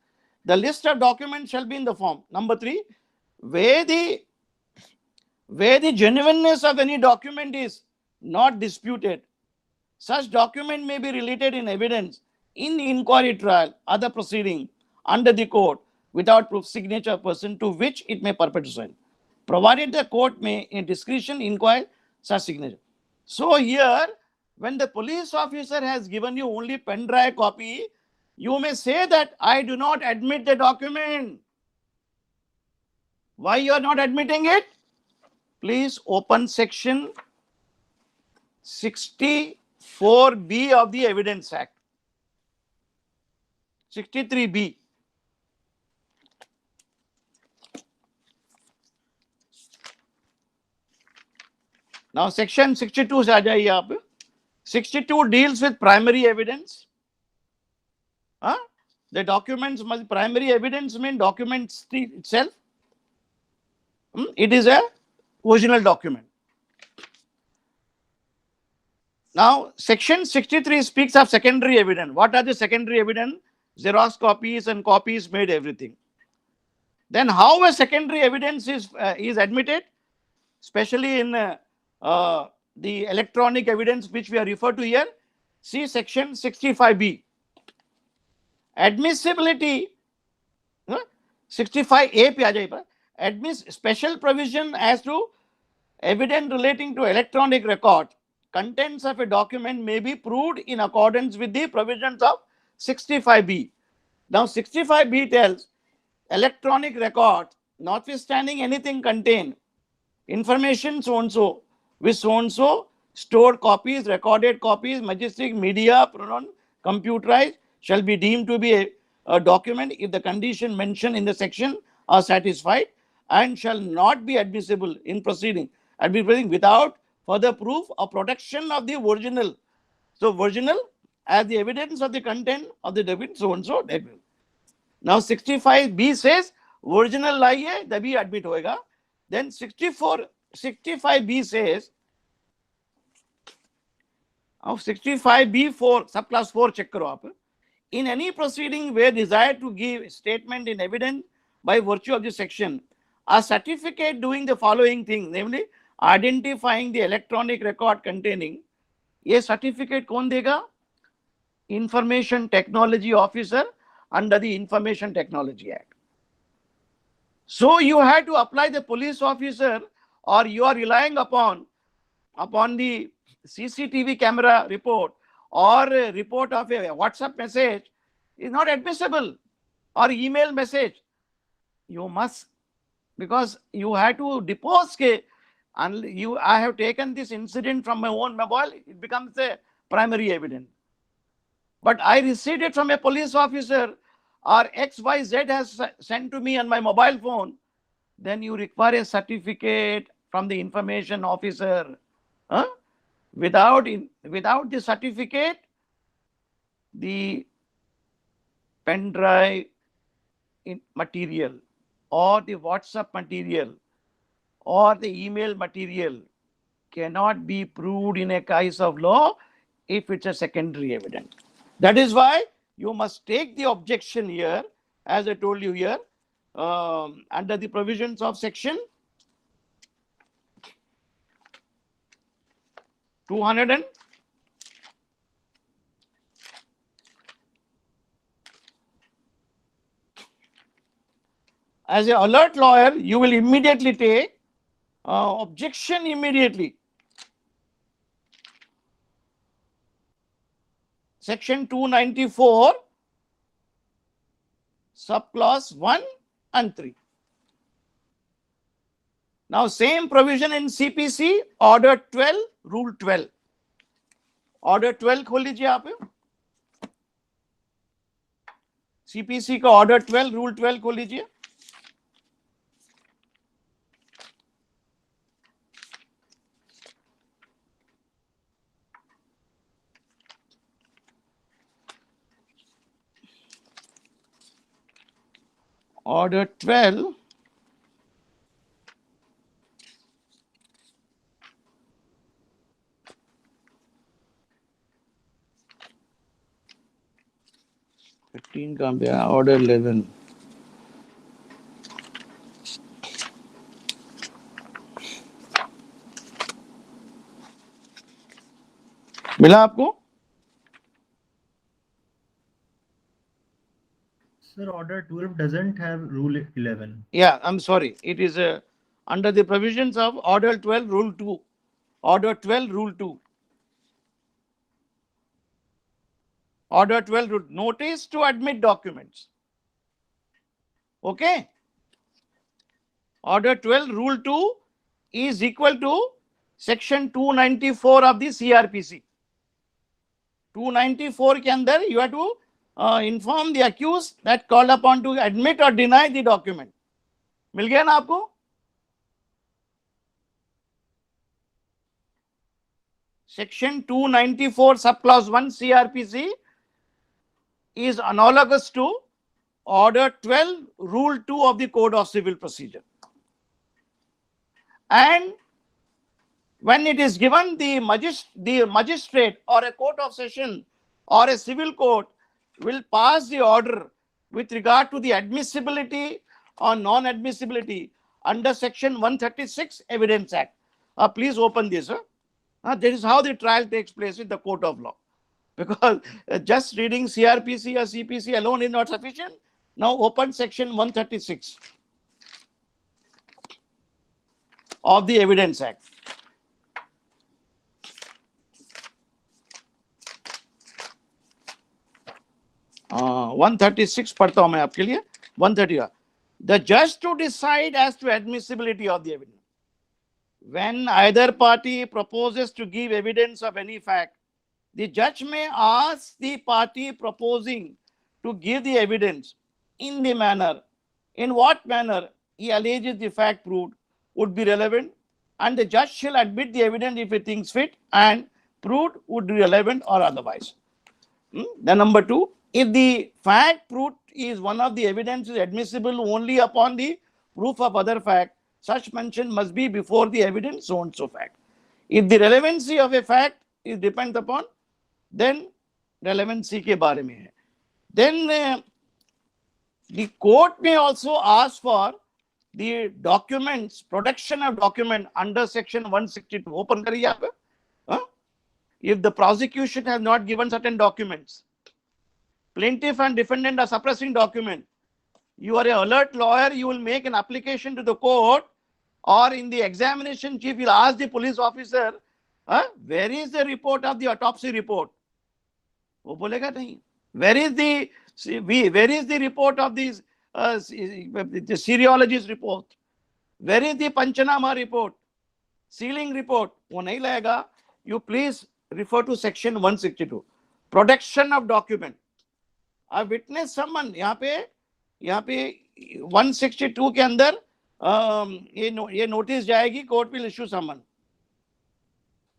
documents shall be in the form. Number 3, where the genuineness of any document is not disputed, such document may be related in evidence in inquiry trial, other proceeding under the court without proof signature person to which it may perpetuate, provided the court may in discretion inquire such signature. So here, when the police officer has given you only pen drive copy, you may say that I do not admit the document. Why you are not admitting it? Please open section 64B of the Evidence Act. 63B. Now section 62 से आ जाइए आप. 62 deals with primary evidence. The documents must, primary evidence mean documents itself. It is a original document. Now, section 63 speaks of secondary evidence. What are the secondary evidence? Xerox copies and copies made, everything. Then how a secondary evidence is admitted, especially in the electronic evidence which we are referred to here. See section 65B. Admissibility, 65A पे आ जाइए. Special provision as to evidence relating to electronic record. Contents of a document may be proved in accordance with the provisions of 65B. Now 65B tells electronic record, notwithstanding anything contained, information so and so, with so and so stored copies, recorded copies, majestic media, pronoun, computerized, shall be deemed to be a document if the condition mentioned in the section are satisfied, and shall not be admissible in proceeding without further proof or protection of the original. So original as the evidence of the content of the document so and so. Now 65B says original lie hai तभी admit होएगा. Then 65B says, 65B4 subclass 4 check करो आप. In any proceeding where desired to give statement in evidence by virtue of this section, a certificate doing the following thing, namely identifying the electronic record containing, ये certificate कौन देगा? Information Technology Officer under the Information Technology Act. So you have to apply the police officer, or you are relying upon the CCTV camera report or a report of a WhatsApp message is not admissible, or email message. You must, because you have to depose and I have taken this incident from my own mobile, it becomes a primary evidence. But I received it from a police officer, or XYZ has sent to me on my mobile phone, then you require a certificate from the information officer. Without the certificate, the pen drive material or the WhatsApp material or the email material cannot be proved in a case of law if it's a secondary evidence. That is why you must take the objection here, as I told you here, under the provisions of section 200 as an alert lawyer, you will immediately take objection immediately. Section 294, subclause 1 and 3. Now, same provision in CPC, Order 12, Rule 12. Order 12 खोल लीजिए आप. CPC का Order 12, Rule 12 खोल लीजिए. Order 12. कहाँ पे है? Order 11. मिला आपको? Sir, Order 12 doesn't have Rule 11. Yeah, I'm sorry. It is under the provisions of Order 12, Rule 2. Order 12, Rule 2. Order 12, Rule. Notice to admit documents. Okay? Order 12, Rule 2 is equal to Section 294 of the CRPC. 294 के अंदर you have to inform the accused that called upon to admit or deny the document. मिल गया ना आपको? Section 294 subclause 1 CRPC is analogous to Order 12, Rule 2 of the Code of Civil Procedure. And when it is given, the magistrate or a court of session or a civil court will pass the order with regard to the admissibility or non-admissibility under Section 136 Evidence Act. Please open this. That is how the trial takes place in the court of law. Because just reading CRPC or CPC alone is not sufficient. Now open Section 136 of the Evidence Act. Uh, 136 पढ़ता हूं मैं आपके लिए. 130. The judge to decide as to admissibility of the evidence. When either party proposes to give evidence of any fact, the judge may ask the party proposing to give the evidence in what manner he alleges the fact proved would be relevant, and the judge shall admit the evidence if he thinks fit and proved would be relevant or otherwise. Then number 2, if the fact proved is one of the evidences admissible only upon the proof of other fact, such mention must be before the evidence so and so fact. If the relevancy of a fact is depends upon, then relevancy के बारे में है. Then the court may also ask for the documents, production of document under Section 162. Open करिए आप. If the prosecution has not given certain documents, plaintiff and defendant are suppressing document, you are an alert lawyer, you will make an application to the court, or in the examination chief will ask the police officer, where is the report of the autopsy report? वो बोलेगा नहीं. Where is the report of the seriologist report? Where is the Panchanama report? Sealing report? वो नहीं लाएगा. You please refer to Section 162. Production of document. A witness summon. यहाँ पे 162 के अंदर ये नोटिस जाएगी, court will issue summon.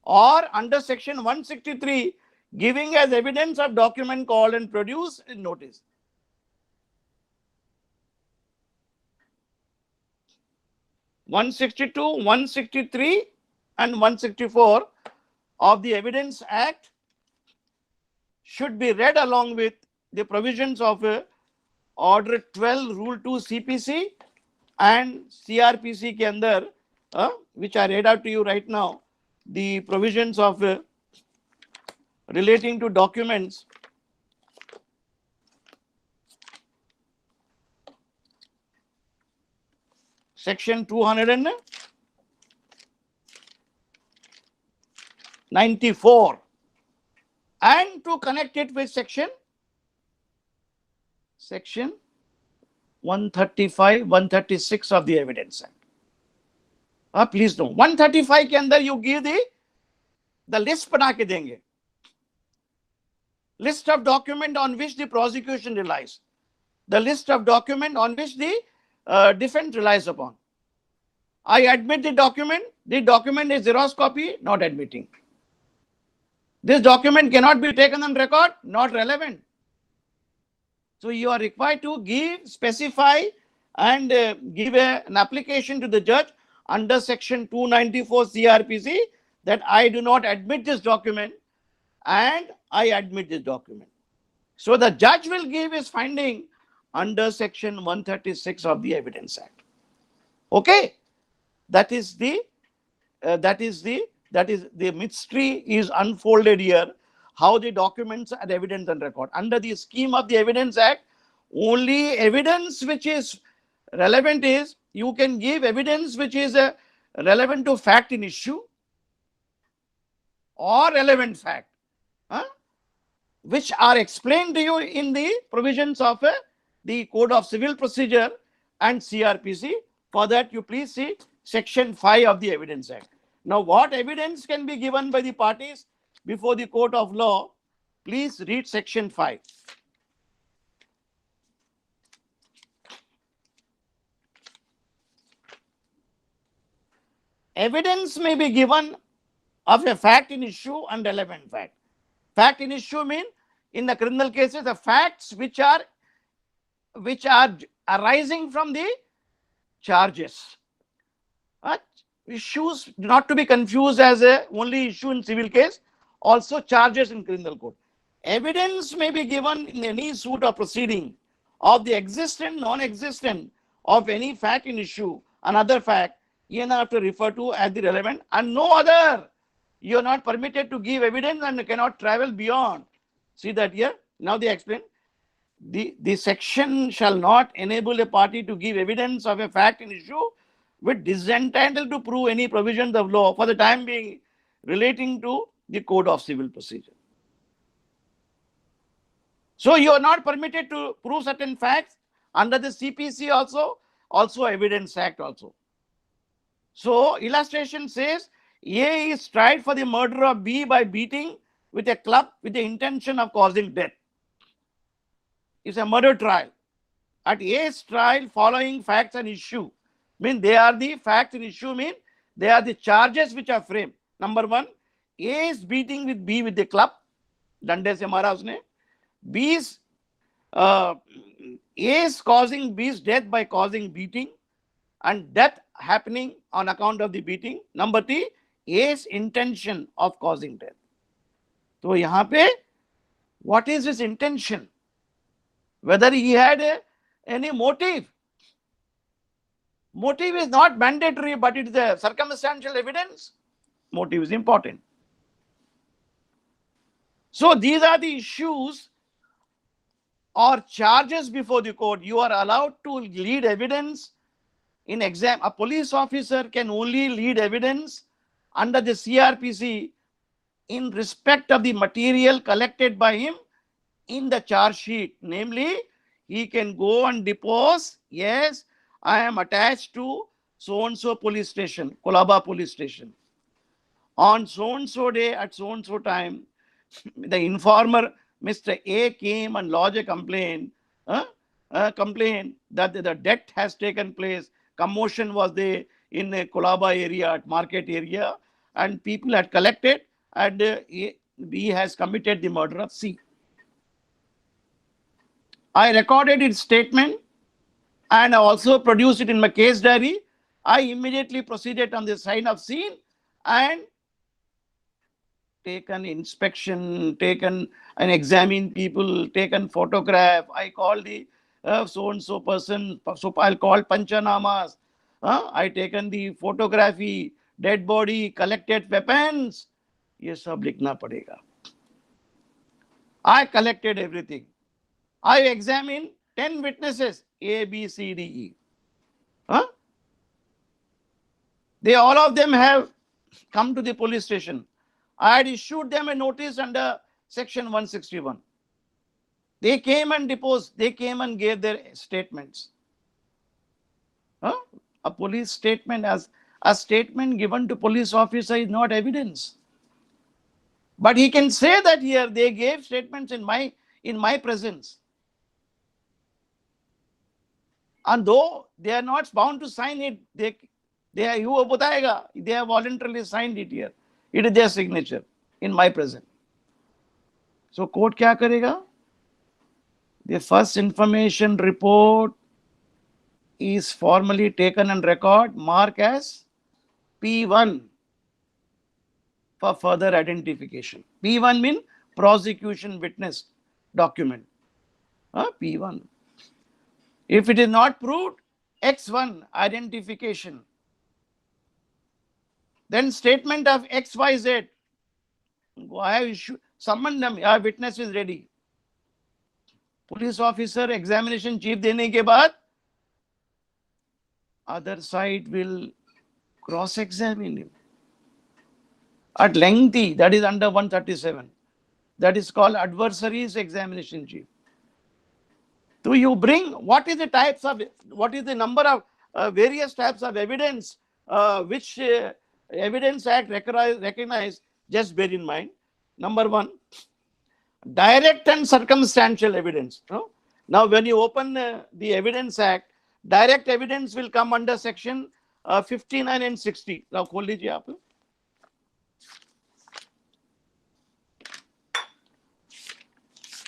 or under section 163, giving as evidence of document called and produced in notice. (162), 163 and 164 of the Evidence Act should be read along with the provisions of Order 12 Rule 2 CPC and CRPC के अंदर, which I read out to you right now, the provisions of relating to documents. Section 294, and to connect it with section 135, 136 of the Evidence Act. Please know, 135 के अंदर you give the list बना के देंगे, list of document on which the prosecution relies, the list of document on which the defense relies upon. I admit the document is Xerox copy, not admitting. This document cannot be taken on record, not relevant. So you are required to specify and give an application to the judge under section 294 CRPC that I do not admit this document and I admit this document. So the judge will give his finding under section 136 of the Evidence Act. Okay, that is the mystery is unfolded here, how the documents are evidence and record. Under the scheme of the Evidence Act, only evidence which is relevant is, you can give evidence which is relevant to fact in issue or relevant fact, which are explained to you in the provisions of the Code of Civil Procedure and CRPC. For that, you please see section 5 of the Evidence Act. Now, what evidence can be given by the parties before the court of law? Please read section 5. Evidence may be given of a fact in issue and relevant fact. Fact in issue means, in the criminal cases, the facts which are arising from the charges. Issues not to be confused as only issue in civil case, also charges in criminal court. Evidence may be given in any suit or proceeding of the existent, non-existent of any fact in issue, another fact, you have to refer to as the relevant and no other. You are not permitted to give evidence and cannot travel beyond. See that here? Now they explain. The section shall not enable a party to give evidence of a fact in issue which is entitled to prove any provisions of law for the time being relating to the Code of Civil Procedure. So you are not permitted to prove certain facts under the CPC also Evidence Act also. So illustration says A is tried for the murder of B by beating with a club with the intention of causing death. It's a murder trial. At A's trial, following facts and issue, mean they are the facts and issue, mean they are the charges which are framed. Number one, A is beating with B with the club, dande se mara usne. B's A is causing B's death by causing beating, and death happening on account of the beating. Number three, A's intention of causing death. So यहाँ पे, what is his intention? Whether he had any motive. Motive is not mandatory, but it is a circumstantial evidence. Motive is important. So these are the issues or charges before the court. You are allowed to lead evidence in exam. A police officer can only lead evidence under the CRPC in respect of the material collected by him in the charge sheet. Namely, he can go and depose, yes, I am attached to so-and-so police station, Colaba police station. On so-and-so day at so-and-so time, the informer, Mr. A, came and lodged a complaint, complaint that the death has taken place, commotion was there in the Colaba area, at market area, and people had collected, and B has committed the murder of C. I recorded its statement and I also produced it in my case diary. I immediately proceeded on the scene of scene and taken inspection, taken and examined people, taken photograph. I called the so and so person, so I'll call Panchanamas. I taken the photography, dead body, collected weapons. ये सब लिखना पड़ेगा. I collected everything. I examined 10 witnesses, A, B, C, D, E. Huh? They all of them have come to the police station. I had issued them a notice under section 161. They came and deposed, they came and gave their statements. Huh? A police statement, as a statement given to police officer, is not evidence. But he can say that here they gave statements in my presence. And though they are not bound to sign it, they have voluntarily signed it here. It is their signature in my presence. So court क्या करेगा? The first information report is formally taken and record, mark as P1 for further identification. P1 means prosecution witness document. P1. If it is not proved, X1 identification. Then statement of XYZ. I have issued, summoned them, our witness is ready. Police officer examination chief देने के बाद other side will cross-examine him at lengthy. That is under 137. That is called adversaries examination chief. So you bring what is the number of various types of evidence which Evidence Act recognize. Just bear in mind. Number one, direct and circumstantial evidence. Now, when you open the Evidence Act, direct evidence will come under section 59 and 60. Now, खोल लीजिए आप.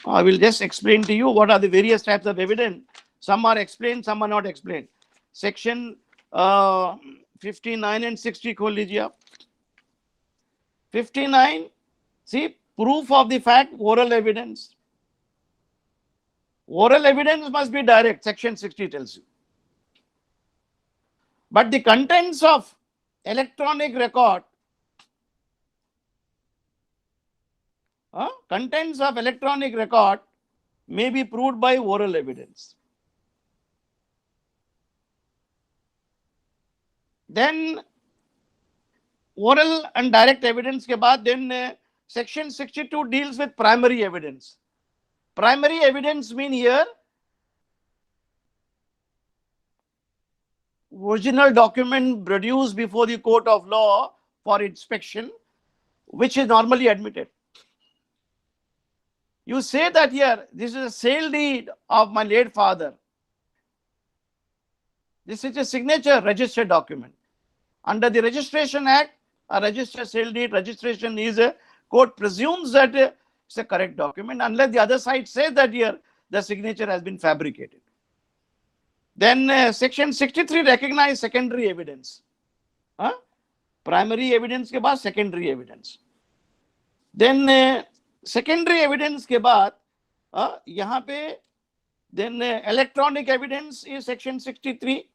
I will just explain to you what are the various types of evidence. Some are explained, some are not explained. Section 59 and 60 खोल लीजिए आप. 59, see, proof of the fact, oral evidence. Oral evidence must be direct, section 60 tells you. But the contents of electronic record, may be proved by oral evidence. Then oral and direct evidence के बाद then section 62 deals with primary evidence. Primary evidence mean here original document produced before the court of law for inspection, which is normally admitted. You say that here, this is a sale deed of my late father. This is a signature registered document. Under the Registration Act, a registered sale deed registration is a court presumes that it's a correct document unless the other side says that here the signature has been fabricated. Then section 63 recognize secondary evidence. Primary evidence के बाद secondary evidence. Then secondary evidence के बाद यहाँ पे then electronic evidence is section 63,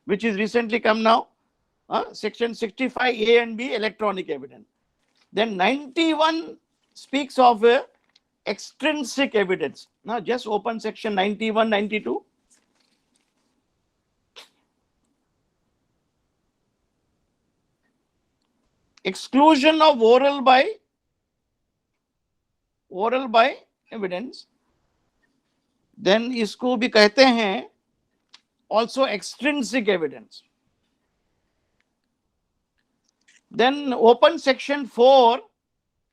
which is recently come now. Section 65A and B, electronic evidence. Then 91 speaks of extrinsic evidence. Now just open section 91, 92. Exclusion of oral by evidence. Then इसको भी कहते हैं also extrinsic evidence. Then open section 4,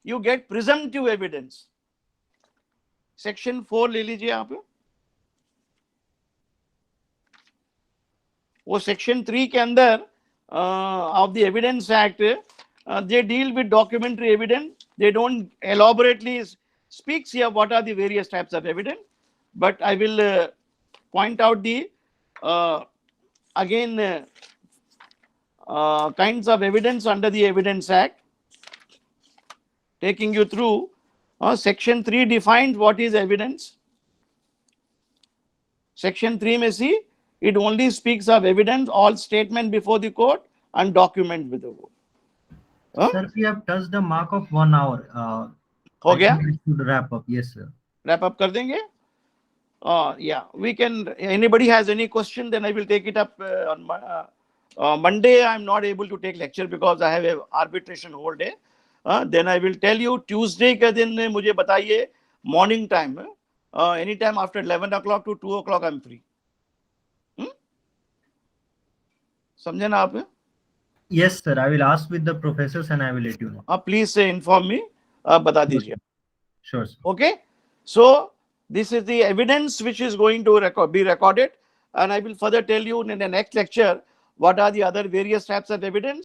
you get presumptive evidence. Section 4 ले लीजिए आप. वो section 3 के अंदर of the Evidence Act, they deal with documentary evidence. They don't elaborately speaks here what are the various types of evidence. But I will point out the again kinds of evidence under the Evidence Act, taking you through. Section 3 defines what is evidence. Section 3 may see, it only speaks of evidence, all statement before the court and document with the court. Sir, we have touched the mark of 1 hour. हो I गया? think we should wrap up. Yes, sir. Wrap up कर देंगे? Yeah, we can. Anybody has any question, then I will take it up on Monday. I'm not able to take lecture because I have a arbitration whole day. Then I will tell you Tuesday के दिन मुझे बताइए morning time. Anytime after 11 o'clock to 2 o'clock I'm free. समझे ना आप? Yes, sir. I will ask with the professors and I will let you know. Please inform me. बता दीजिए. Sure, sir. Okay. So this is the evidence which is going to be recorded, and I will further tell you in the next lecture what are the other various types of evidence.